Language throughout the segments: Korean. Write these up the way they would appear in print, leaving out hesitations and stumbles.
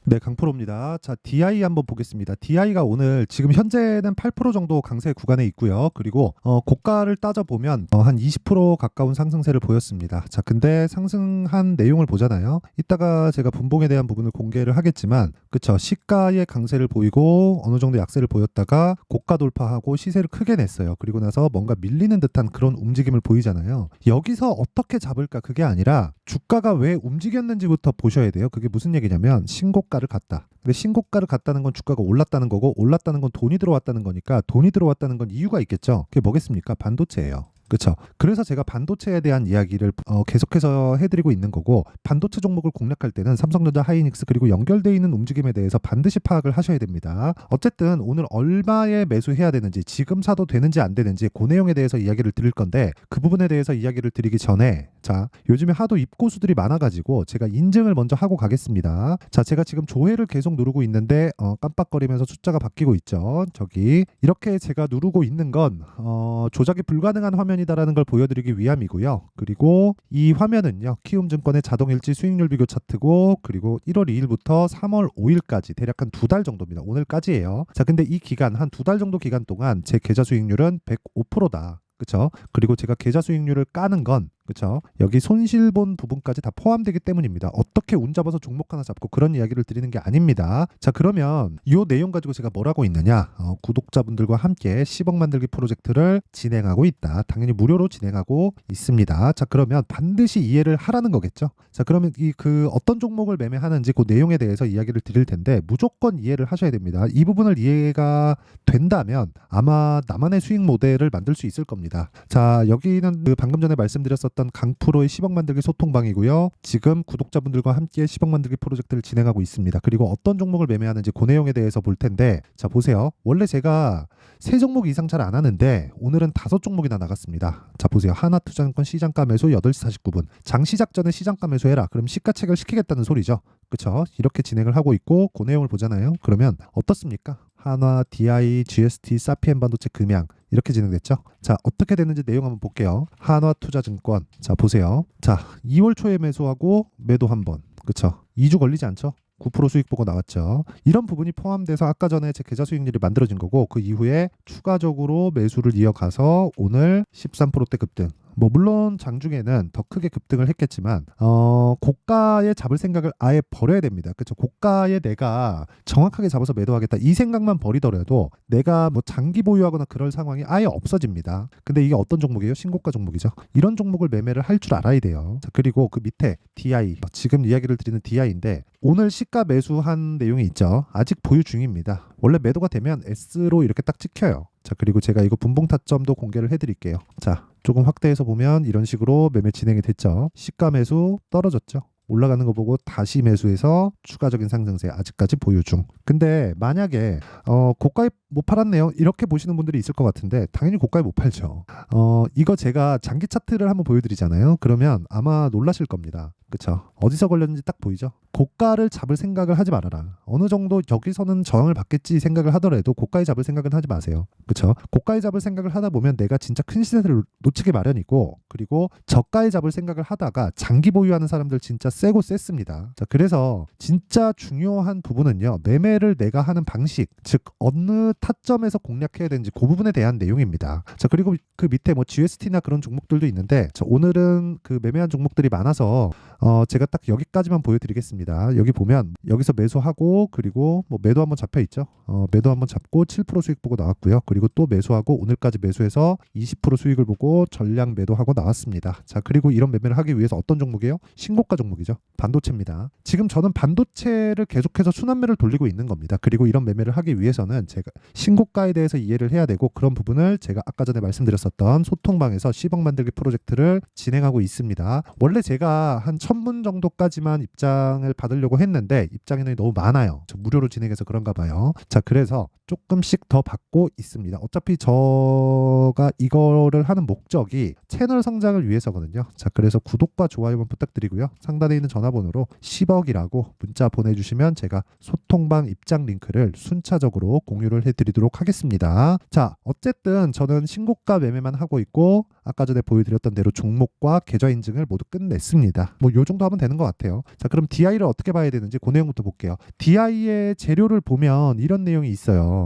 네, 강프로입니다. 자, DI 한번 보겠습니다. DI가 오늘 지금 현재는 8% 정도 강세 구간에 있고요. 그리고 고가를 따져보면 한 20% 가까운 상승세를 보였습니다. 자, 근데 상승한 내용을 보잖아요. 이따가 제가 분봉에 대한 부분을 공개를 하겠지만, 그쵸, 시가의 강세를 보이고 어느 정도 약세를 보였다가 고가 돌파하고 시세를 크게 냈어요. 그리고 나서 뭔가 밀리는 듯한 그런 움직임을 보이잖아요. 여기서 어떻게 잡을까, 그게 아니라 주가가 왜 움직였는지부터 보셔야 돼요. 그게 무슨 얘기냐면 신고가를 갔다. 근데 신고가를 갔다는 건 주가가 올랐다는 거고, 올랐다는 건 돈이 들어왔다는 거니까, 돈이 들어왔다는 건 이유가 있겠죠. 그게 뭐겠습니까? 반도체예요. 그렇죠. 그래서 제가 반도체에 대한 이야기를 계속해서 해드리고 있는 거고, 반도체 종목을 공략할 때는 삼성전자, 하이닉스 그리고 연결되어 있는 움직임에 대해서 반드시 파악을 하셔야 됩니다. 어쨌든 오늘 얼마에 매수해야 되는지, 지금 사도 되는지 안 되는지 그 내용에 대해서 이야기를 드릴 건데, 그 부분에 대해서 이야기를 드리기 전에, 자, 요즘에 하도 입고수들이 많아가지고 제가 인증을 먼저 하고 가겠습니다. 자, 제가 지금 조회를 계속 누르고 있는데 깜빡거리면서 숫자가 바뀌고 있죠. 저기 이렇게 제가 누르고 있는 건 조작이 불가능한 화면이다라는 걸 보여드리기 위함이고요. 그리고 이 화면은요, 키움증권의 자동일지 수익률 비교 차트고, 그리고 1월 2일부터 3월 5일까지 대략 한 2달 정도입니다. 오늘까지예요. 자, 근데 이 기간 한 2달 정도 기간 동안 제 계좌 수익률은 105%다. 그쵸? 그리고 제가 계좌 수익률을 까는 건, 그쵸, 여기 손실본 부분까지 다 포함되기 때문입니다. 어떻게 운 잡아서 종목 하나 잡고 그런 이야기를 드리는 게 아닙니다. 자, 그러면 이 내용 가지고 제가 뭘 하고 있느냐, 구독자분들과 함께 10억 만들기 프로젝트를 진행하고 있다. 당연히 무료로 진행하고 있습니다. 자, 그러면 반드시 이해를 하라는 거겠죠. 자, 그러면 그 어떤 종목을 매매하는지 그 내용에 대해서 이야기를 드릴 텐데, 무조건 이해를 하셔야 됩니다. 이 부분을 이해가 된다면 아마 나만의 수익 모델을 만들 수 있을 겁니다. 자, 여기는 그 방금 전에 말씀드렸었던 강프로의 10억 만들기 소통방이고요. 지금 구독자분들과 함께 10억 만들기 프로젝트를 진행하고 있습니다. 그리고 어떤 종목을 매매하는지 그 내용에 대해서 볼 텐데, 자, 보세요. 원래 제가 3종목 이상 잘 안 하는데 오늘은 5종목이나 나갔습니다. 자, 보세요. 하나투자증권 시장가 매수 8시 49분. 장 시작 전에 시장가 매수해라. 그럼 시가 체결시키겠다는 소리죠. 그쵸? 이렇게 진행을 하고 있고, 그 내용을 보잖아요. 그러면 어떻습니까? 한화, DI, GST, 사피엔 반도체, 금양 이렇게 진행됐죠. 자, 어떻게 됐는지 내용 한번 볼게요. 한화투자증권, 자, 보세요. 자, 2월 초에 매수하고 매도 한번, 그쵸? 2주 걸리지 않죠? 9% 수익 보고 나왔죠. 이런 부분이 포함돼서 아까 전에 제 계좌 수익률이 만들어진 거고, 그 이후에 추가적으로 매수를 이어가서 오늘 13%대 급등. 뭐 물론 장중에는 더 크게 급등을 했겠지만 고가에 잡을 생각을 아예 버려야 됩니다. 그렇죠? 고가에 내가 정확하게 잡아서 매도하겠다 이 생각만 버리더라도 내가 뭐 장기 보유하거나 그럴 상황이 아예 없어집니다. 근데 이게 어떤 종목이에요? 신고가 종목이죠. 이런 종목을 매매를 할 줄 알아야 돼요. 자, 그리고 그 밑에 DI, 지금 이야기를 드리는 DI인데 오늘 시가 매수한 내용이 있죠. 아직 보유 중입니다. 원래 매도가 되면 S로 이렇게 딱 찍혀요. 자, 그리고 제가 이거 분봉 타점도 공개를 해드릴게요. 자, 조금 확대해서 보면 이런 식으로 매매 진행이 됐죠. 시가 매수 떨어졌죠. 올라가는 거 보고 다시 매수해서 추가적인 상승세 아직까지 보유 중. 근데 만약에 고가에 못 팔았네요, 이렇게 보시는 분들이 있을 것 같은데, 당연히 고가에 못 팔죠. 이거 제가 장기 차트를 한번 보여드리잖아요. 그러면 아마 놀라실 겁니다. 그쵸? 어디서 걸렸는지 딱 보이죠? 고가를 잡을 생각을 하지 말아라. 어느 정도 여기서는 저항을 받겠지 생각을 하더라도 고가에 잡을 생각은 하지 마세요. 그쵸? 고가에 잡을 생각을 하다 보면 내가 진짜 큰 시세를 놓치기 마련이고, 그리고 저가에 잡을 생각을 하다가 장기 보유하는 사람들 진짜 세고 셌습니다. 자, 그래서 진짜 중요한 부분은요, 매매를 내가 하는 방식, 즉 어느 타점에서 공략해야 되는지 그 부분에 대한 내용입니다. 자, 그리고 그 밑에 뭐 GST나 그런 종목들도 있는데, 자, 오늘은 그 매매한 종목들이 많아서 제가 딱 여기까지만 보여드리겠습니다. 여기 보면 여기서 매수하고, 그리고 뭐 매도 한번 잡혀 있죠. 매도 한번 잡고 7% 수익 보고 나왔고요. 그리고 또 매수하고 오늘까지 매수해서 20% 수익을 보고 전량 매도하고 나왔습니다. 자, 그리고 이런 매매를 하기 위해서 어떤 종목이에요? 신고가 종목이죠. 반도체입니다. 지금 저는 반도체를 계속해서 순환매를 돌리고 있는 겁니다. 그리고 이런 매매를 하기 위해서는 제가 신고가에 대해서 이해를 해야 되고, 그런 부분을 제가 아까 전에 말씀드렸었던 소통방에서 10억 만들기 프로젝트를 진행하고 있습니다. 원래 제가 한 1000분 정도까지만 입장을 받으려고 했는데 입장 인원이 너무 많아요. 저 무료로 진행해서 그런가 봐요. 자, 그래서 조금씩 더 받고 있습니다. 어차피 저가 이거를 하는 목적이 채널 성장을 위해서거든요. 자, 그래서 구독과 좋아요만 부탁드리고요. 상단에 있는 전화번호로 10억이라고 문자 보내주시면 제가 소통방 입장 링크를 순차적으로 공유를 해드리도록 하겠습니다. 자, 어쨌든 저는 신고가 매매만 하고 있고, 아까 전에 보여드렸던 대로 종목과 계좌 인증을 모두 끝냈습니다. 뭐 요 정도 하면 되는 것 같아요. 자, 그럼 DI를 어떻게 봐야 되는지 그 내용부터 볼게요. DI의 재료를 보면 이런 내용이 있어요.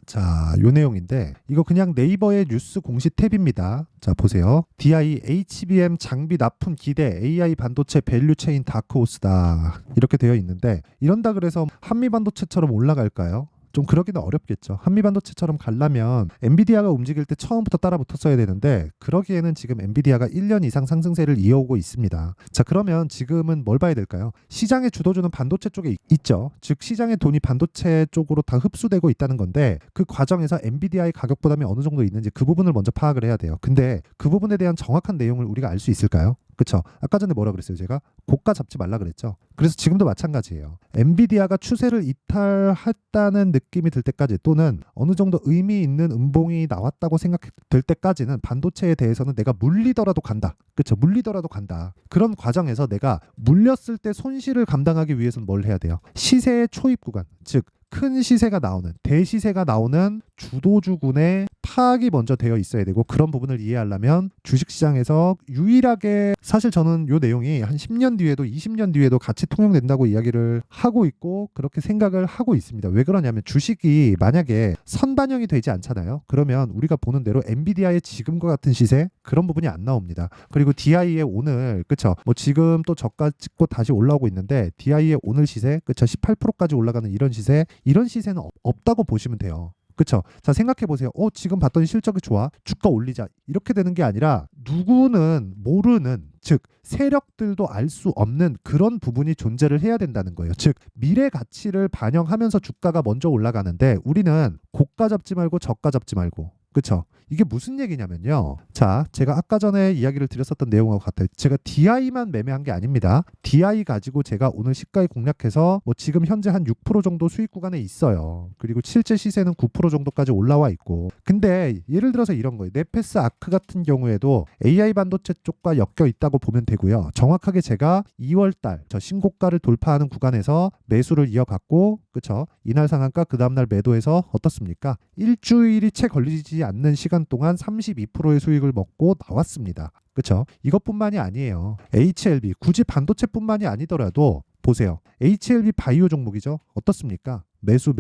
자, 요 내용인데 이거 그냥 네이버의 뉴스 공식 탭입니다. 자, 보세요. DI HBM 장비 납품 기대 AI 반도체 밸류체인 다크호스다. 이렇게 되어 있는데 이런다 그래서 한미 반도체처럼 올라갈까요? 좀 그러기는 어렵겠죠. 한미 반도체처럼 가려면 엔비디아가 움직일 때 처음부터 따라 붙었어야 되는데 그러기에는 지금 엔비디아가 1년 이상 상승세를 이어오고 있습니다. 자, 그러면 지금은 뭘 봐야 될까요? 시장의 주도주는 반도체 쪽에 있죠. 즉 시장의 돈이 반도체 쪽으로 다 흡수되고 있다는 건데 그 과정에서 엔비디아의 가격 부담이 어느 정도 있는지 그 부분을 먼저 파악을 해야 돼요. 근데 그 부분에 대한 정확한 내용을 우리가 알 수 있을까요? 그쵸? 아까 전에 뭐라 그랬어요? 제가 고가 잡지 말라 그랬죠. 그래서 지금도 마찬가지예요. 엔비디아가 추세를 이탈했다는 느낌이 들 때까지 또는 어느 정도 의미 있는 음봉이 나왔다고 생각될 때까지는 반도체에 대해서는 내가 물리더라도 간다. 그쵸? 물리더라도 간다. 그런 과정에서 내가 물렸을 때 손실을 감당하기 위해서는 뭘 해야 돼요? 시세의 초입 구간, 즉 큰 시세가 나오는 대시세가 나오는 주도주군의 파악이 먼저 되어 있어야 되고 그런 부분을 이해하려면 주식시장에서 유일하게 사실 저는 이 내용이 한 10년 뒤에도 20년 뒤에도 같이 통용된다고 이야기를 하고 있고 그렇게 생각을 하고 있습니다. 왜 그러냐면 주식이 만약에 선반영이 되지 않잖아요. 그러면 우리가 보는 대로 엔비디아의 지금과 같은 시세 그런 부분이 안 나옵니다. 그리고 DI의 오늘 그쵸? 뭐 지금 또 저가 찍고 다시 올라오고 있는데 DI의 오늘 시세 그쵸? 18%까지 올라가는 이런 시세 이런 시세는 없다고 보시면 돼요. 그쵸? 자, 생각해 보세요. 지금 봤더니 실적이 좋아. 주가 올리자. 이렇게 되는 게 아니라 누구는 모르는 즉 세력들도 알 수 없는 그런 부분이 존재를 해야 된다는 거예요. 즉 미래 가치를 반영하면서 주가가 먼저 올라가는데 우리는 고가 잡지 말고 저가 잡지 말고 그쵸? 이게 무슨 얘기냐면요. 자, 제가 아까 전에 이야기를 드렸었던 내용하고 같아요. 제가 DI만 매매한 게 아닙니다. DI 가지고 제가 오늘 시가에 공략해서 뭐 지금 현재 한 6% 정도 수익 구간에 있어요. 그리고 실제 시세는 9% 정도까지 올라와 있고. 근데 예를 들어서 이런 거예요. 네페스 아크 같은 경우에도 AI 반도체 쪽과 엮여 있다고 보면 되고요. 정확하게 제가 2월달 저 신고가를 돌파하는 구간에서 매수를 이어갔고 그쵸? 이날 상한가 그 다음날 매도해서 어떻습니까? 일주일이 채 걸리지 않는 시간 동안 32%의 수익을 먹고 나왔습니다. 그쵸? 이것뿐만이 아니에요. HLB 굳이 반도체뿐만이 아니더라도 보세요. HLB 바이오 종목이죠. 어떻습니까? 매수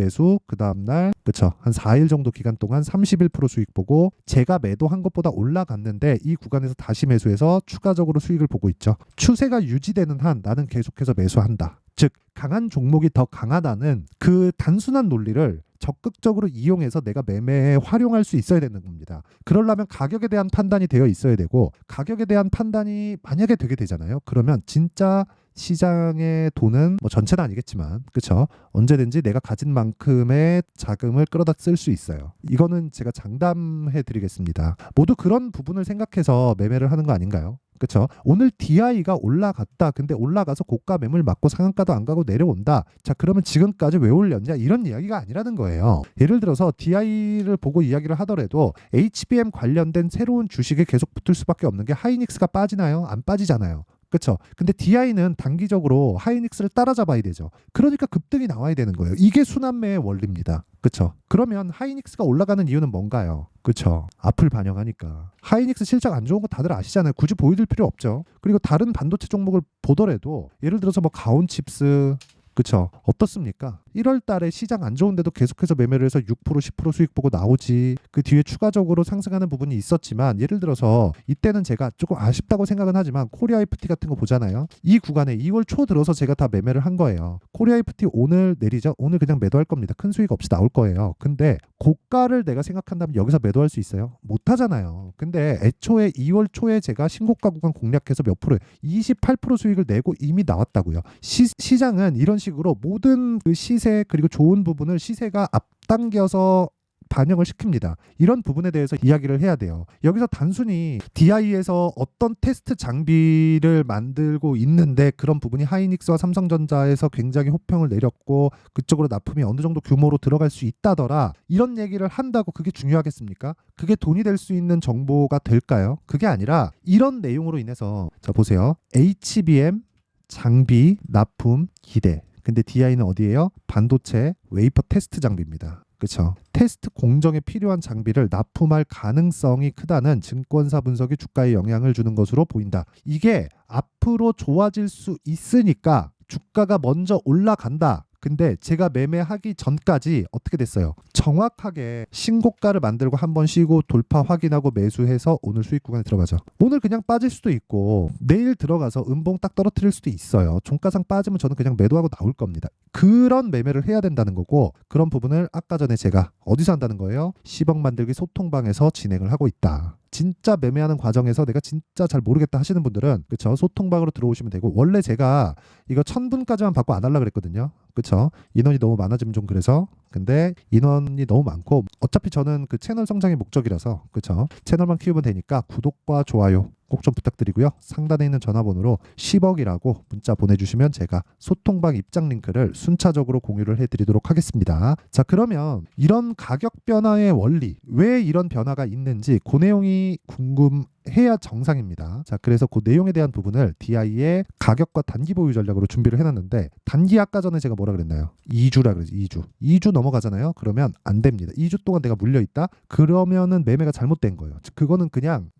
그 다음날 그쵸? 한 4일 정도 기간 동안 31% 수익 보고 제가 매도한 것보다 올라갔는데 이 구간에서 다시 매수해서 추가적으로 수익을 보고 있죠. 추세가 유지되는 한 나는 계속해서 매수한다. 즉 강한 종목이 더 강하다는 그 단순한 논리를 적극적으로 이용해서 내가 매매에 활용할 수 있어야 되는 겁니다. 그러려면 가격에 대한 판단이 되어 있어야 되고 가격에 대한 판단이 만약에 되게 되잖아요. 그러면 진짜 시장의 돈은 뭐 전체는 아니겠지만 그쵸? 언제든지 내가 가진 만큼의 자금을 끌어다 쓸 수 있어요. 이거는 제가 장담해 드리겠습니다. 모두 그런 부분을 생각해서 매매를 하는 거 아닌가요? 그쵸? 오늘 DI가 올라갔다. 근데 올라가서 고가 매물 맞고 상한가도 안 가고 내려온다. 자, 그러면 지금까지 왜 올렸냐? 이런 이야기가 아니라는 거예요. 예를 들어서 DI를 보고 이야기를 하더라도 HBM 관련된 새로운 주식에 계속 붙을 수밖에 없는 게 하이닉스가 빠지나요? 안 빠지잖아요. 그렇죠. 근데 DI는 단기적으로 하이닉스를 따라잡아야 되죠. 그러니까 급등이 나와야 되는 거예요. 이게 순환매의 원리입니다. 그렇죠. 그러면 하이닉스가 올라가는 이유는 뭔가요? 그렇죠. 앞을 반영하니까. 하이닉스 실적 안 좋은 거 다들 아시잖아요. 굳이 보여줄 필요 없죠. 그리고 다른 반도체 종목을 보더라도 예를 들어서 뭐 가온칩스 그쵸? 어떻습니까? 1월 달에 시장 안 좋은데도 계속해서 매매를 해서 6% 10% 수익 보고 나오지. 그 뒤에 추가적으로 상승하는 부분이 있었지만 예를 들어서 이때는 제가 조금 아쉽다고 생각은 하지만 코리아 FT 같은 거 보잖아요. 이 구간에 2월 초 들어서 제가 다 매매를 한 거예요. 코리아 FT 오늘 내리죠? 오늘 그냥 매도할 겁니다. 큰 수익 없이 나올 거예요. 근데 고가를 내가 생각한다면 여기서 매도할 수 있어요? 못 하잖아요. 근데 애초에 2월 초에 제가 신고가 구간 공략해서 몇 프로에 28% 수익을 내고 이미 나왔다고요. 시장은 이런 식으로 모든 그 시세 그리고 좋은 부분을 시세가 앞당겨서 반영을 시킵니다. 이런 부분에 대해서 이야기를 해야 돼요. 여기서 단순히 DI에서 어떤 테스트 장비를 만들고 있는데 그런 부분이 하이닉스와 삼성전자에서 굉장히 호평을 내렸고 그쪽으로 납품이 어느 정도 규모로 들어갈 수 있다더라. 이런 얘기를 한다고 그게 중요하겠습니까? 그게 돈이 될 수 있는 정보가 될까요? 그게 아니라 이런 내용으로 인해서 자 보세요. HBM 장비 납품 기대. 근데 DI는 어디예요? 반도체 웨이퍼 테스트 장비입니다. 그렇죠. 테스트 공정에 필요한 장비를 납품할 가능성이 크다는 증권사 분석이 주가에 영향을 주는 것으로 보인다. 이게 앞으로 좋아질 수 있으니까 주가가 먼저 올라간다. 근데 제가 매매하기 전까지 어떻게 됐어요? 정확하게 신고가를 만들고 한번 쉬고 돌파 확인하고 매수해서 오늘 수익 구간에 들어가죠. 오늘 그냥 빠질 수도 있고 내일 들어가서 음봉 딱 떨어뜨릴 수도 있어요. 종가상 빠지면 저는 그냥 매도하고 나올 겁니다. 그런 매매를 해야 된다는 거고, 그런 부분을 아까 전에 제가 어디서 한다는 거예요? 10억 만들기 소통방에서 진행을 하고 있다. 진짜 매매하는 과정에서 내가 진짜 잘 모르겠다 하시는 분들은 그쵸, 소통방으로 들어오시면 되고, 원래 제가 이거 1000분까지만 받고 안 하려고 그랬거든요. 그쵸, 인원이 너무 많아지면 좀 그래서. 근데 인원이 너무 많고 어차피 저는 그 채널 성장이 목적이라서 그쵸, 채널만 키우면 되니까 구독과 좋아요 꼭 좀 부탁드리고요. 상단에 있는 전화번호로 10억이라고 문자 보내주시면 제가 소통방 입장 링크를 순차적으로 공유를 해드리도록 하겠습니다. 자, 그러면 이런 가격 변화의 원리, 왜 이런 변화가 있는지 그 내용이 궁금해야 정상입니다. 자, 그래서 그 내용에 대한 부분을 DI의 가격과 단기 보유 전략으로 준비를 해놨는데, 단기 아까 전에 제가 뭐라 그랬나요? 2주라 그랬죠. 2주 넘어가잖아요. 그러면 안 됩니다. 2주 동안 내가 물려있다? 그러면은 매매가 잘못된 거예요. 즉 그거는 그냥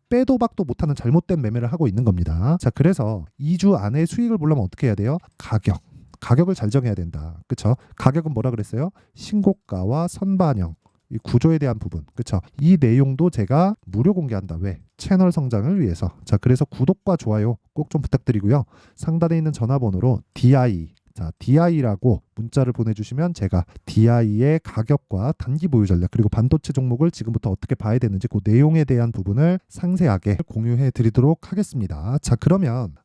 빼도 박도 못하는 잘못된 매매를 하고 있는 겁니다. 자, 그래서 2주 안에 수익을 보려면 어떻게 해야 돼요? 가격을 잘 정해야 된다. 그쵸? 가격은 뭐라 그랬어요? 신고가와 선반영, 이 구조에 대한 부분, 그쵸? 이 내용도 제가 무료 공개한다. 왜? 채널 성장을 위해서. 자, 그래서 구독과 좋아요 꼭 좀 부탁드리고요. 상단에 있는 전화번호로 DI라고 문자를 보내주시면 제가 DI의 가격과 단기 보유 전략, 그리고 반도체 종목을 지금부터 어떻게 봐야 되는지 그 내용에 대한 부분을 상세하게 공유해 드리도록 하겠습니다. 자, 그러면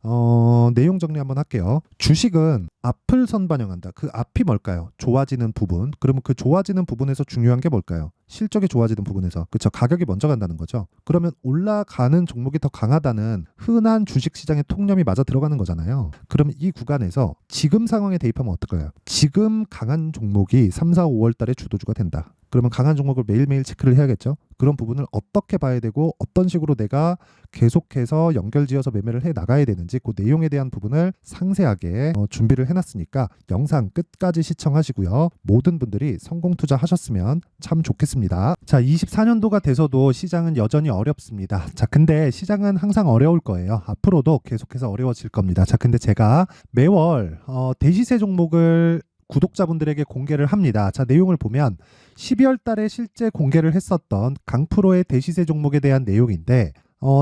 내용 정리 한번 할게요. 주식은 앞을 선반영한다. 그 앞이 뭘까요? 좋아지는 부분. 그러면 그 좋아지는 부분에서 중요한 게 뭘까요? 실적이 좋아지는 부분에서, 그쵸, 가격이 먼저 간다는 거죠. 그러면 올라가는 종목이 더 강하다는 흔한 주식시장의 통념이 맞아 들어가는 거잖아요. 그러면 이 구간에서 지금 상황에 대입하면 어떨까요? 지금 강한 종목이 3, 4, 5월 달에 주도주가 된다. 그러면 강한 종목을 매일매일 체크를 해야겠죠. 그런 부분을 어떻게 봐야 되고 어떤 식으로 내가 계속해서 연결지어서 매매를 해 나가야 되는지 그 내용에 대한 부분을 상세하게 준비를 해놨으니까 영상 끝까지 시청하시고요. 모든 분들이 성공 투자하셨으면 참 좋겠습니다. 자, 24년도가 돼서도 시장은 여전히 어렵습니다. 자, 근데 시장은 항상 어려울 거예요. 앞으로도 계속해서 어려워질 겁니다. 자, 근데 제가 매월 대시세 종목을 구독자분들에게 공개를 합니다. 자, 내용을 보면 12월 달에 실제 공개를 했었던 강프로의 대시세 종목에 대한 내용인데,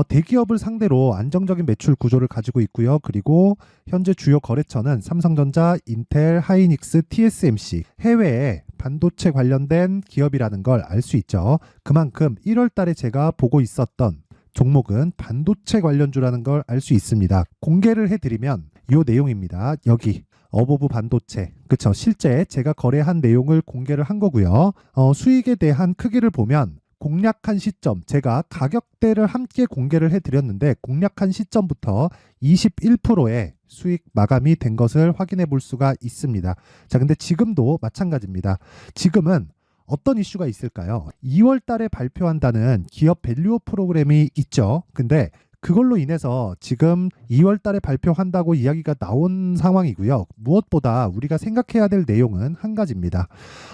대기업을 상대로 안정적인 매출 구조를 가지고 있고요. 그리고 현재 주요 거래처는 삼성전자, 인텔, 하이닉스, TSMC, 해외에 반도체 관련된 기업이라는 걸 알 수 있죠. 그만큼 1월 달에 제가 보고 있었던 종목은 반도체 관련주라는 걸 알 수 있습니다. 공개를 해드리면 이 내용입니다. 여기 어보브 반도체, 그쵸, 실제 제가 거래한 내용을 공개를 한 거고요. 수익에 대한 크기를 보면 공략한 시점, 제가 가격대를 함께 공개를 해드렸는데 공략한 시점부터 21%의 수익 마감이 된 것을 확인해 볼 수가 있습니다. 자, 근데 지금도 마찬가지입니다. 지금은 어떤 이슈가 있을까요? 2월 달에 발표한다는 기업 밸류업 프로그램이 있죠. 근데 그걸로 인해서 지금 2월 달에 발표한다고 이야기가 나온 상황이고요. 무엇보다 우리가 생각해야 될 내용은 한 가지입니다.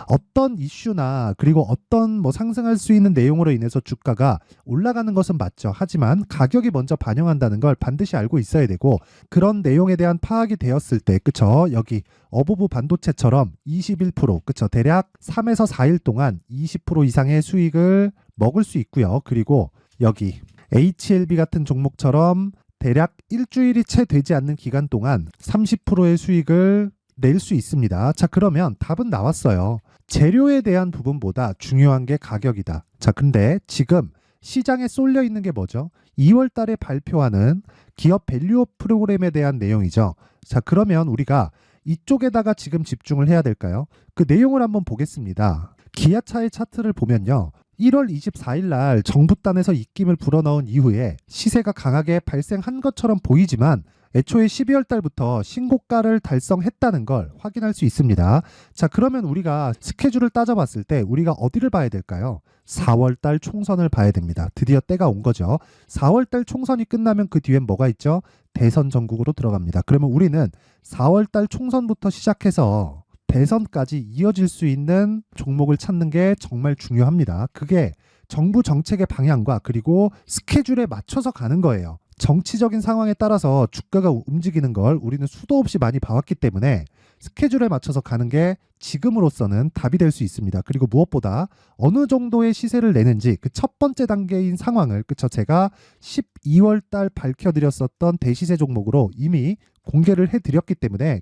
어떤 이슈나 그리고 어떤 상승할 수 있는 내용으로 인해서 주가가 올라가는 것은 맞죠. 하지만 가격이 먼저 반영한다는 걸 반드시 알고 있어야 되고, 그런 내용에 대한 파악이 되었을 때, 그쵸, 여기 어보브 반도체처럼 21%, 그쵸, 대략 3에서 4일 동안 20% 이상의 수익을 먹을 수 있고요. 그리고 여기 HLB 같은 종목처럼 대략 일주일이 채 되지 않는 기간 동안 30%의 수익을 낼 수 있습니다. 자, 그러면 답은 나왔어요. 재료에 대한 부분보다 중요한 게 가격이다. 자, 근데 지금 시장에 쏠려 있는 게 뭐죠? 2월 달에 발표하는 기업 밸류업 프로그램에 대한 내용이죠. 자, 그러면 우리가 이쪽에다가 지금 집중을 해야 될까요? 그 내용을 한번 보겠습니다. 기아차의 차트를 보면요. 1월 24일 날 정부단에서 입김을 불어넣은 이후에 시세가 강하게 발생한 것처럼 보이지만 애초에 12월 달부터 신고가를 달성했다는 걸 확인할 수 있습니다. 자, 그러면 우리가 스케줄을 따져봤을 때 우리가 어디를 봐야 될까요? 4월 달 총선을 봐야 됩니다. 드디어 때가 온 거죠. 4월 달 총선이 끝나면 그 뒤엔 뭐가 있죠? 대선 전국으로 들어갑니다. 그러면 우리는 4월 달 총선부터 시작해서 대선까지 이어질 수 있는 종목을 찾는 게 정말 중요합니다. 그게 정부 정책의 방향과 그리고 스케줄에 맞춰서 가는 거예요. 정치적인 상황에 따라서 주가가 움직이는 걸 우리는 수도 없이 많이 봐왔기 때문에 스케줄에 맞춰서 가는 게 지금으로서는 답이 될 수 있습니다. 그리고 무엇보다 어느 정도의 시세를 내는지 그 첫 번째 단계인 상황을 제가 12월 달 밝혀드렸었던 대시세 종목으로 이미 공개를 해드렸기 때문에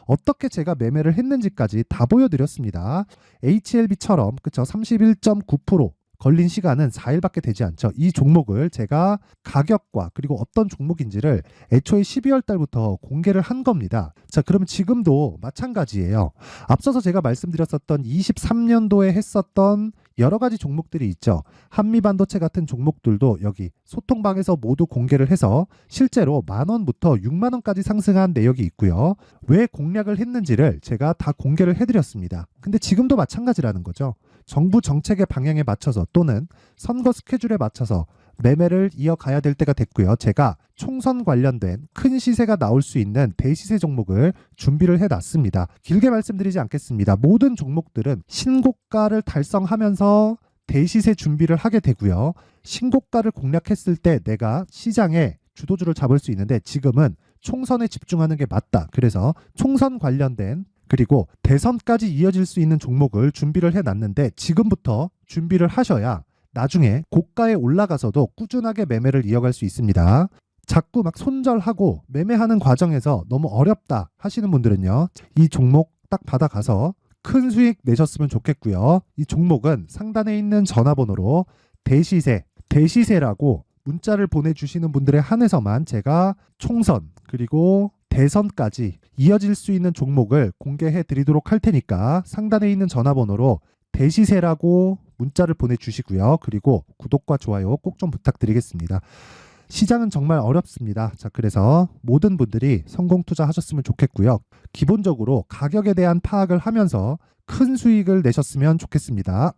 어떻게 제가 매매를 했는지까지 다 보여드렸습니다. HLB처럼 31.9% 걸린 시간은 4일밖에 되지 않죠. 이 종목을 제가 가격과 그리고 어떤 종목인지를 애초에 12월 달부터 공개를 한 겁니다. 자, 그럼 지금도 마찬가지예요. 앞서서 제가 말씀드렸었던 23년도에 했었던 여러 가지 종목들이 있죠. 한미반도체 같은 종목들도 여기 소통방에서 모두 공개를 해서 실제로 10,000원부터 60,000원까지 상승한 내역이 있고요. 왜 공략을 했는지를 제가 다 공개를 해드렸습니다. 근데 지금도 마찬가지라는 거죠. 정부 정책의 방향에 맞춰서 또는 선거 스케줄에 맞춰서 매매를 이어가야 될 때가 됐고요. 제가 총선 관련된 큰 시세가 나올 수 있는 대시세 종목을 준비를 해놨습니다. 길게 말씀드리지 않겠습니다. 모든 종목들은 신고가를 달성하면서 대시세 준비를 하게 되고요. 신고가를 공략했을 때 내가 시장에 주도주를 잡을 수 있는데 지금은 총선에 집중하는 게 맞다. 그래서 총선 관련된 그리고 대선까지 이어질 수 있는 종목을 준비를 해놨는데 지금부터 준비를 하셔야 나중에 고가에 올라가서도 꾸준하게 매매를 이어갈 수 있습니다. 자꾸 막 손절하고 매매하는 과정에서 너무 어렵다 하시는 분들은요. 이 종목 딱 받아가서 큰 수익 내셨으면 좋겠고요. 이 종목은 상단에 있는 전화번호로 대시세라고 문자를 보내주시는 분들에 한해서만 제가 총선 그리고 대선까지 이어질 수 있는 종목을 공개해 드리도록 할 테니까 상단에 있는 전화번호로 대시세라고 문자를 보내주시고요. 그리고 구독과 좋아요 꼭 좀 부탁드리겠습니다. 시장은 정말 어렵습니다. 자, 그래서 모든 분들이 성공 투자하셨으면 좋겠고요. 기본적으로 가격에 대한 파악을 하면서 큰 수익을 내셨으면 좋겠습니다.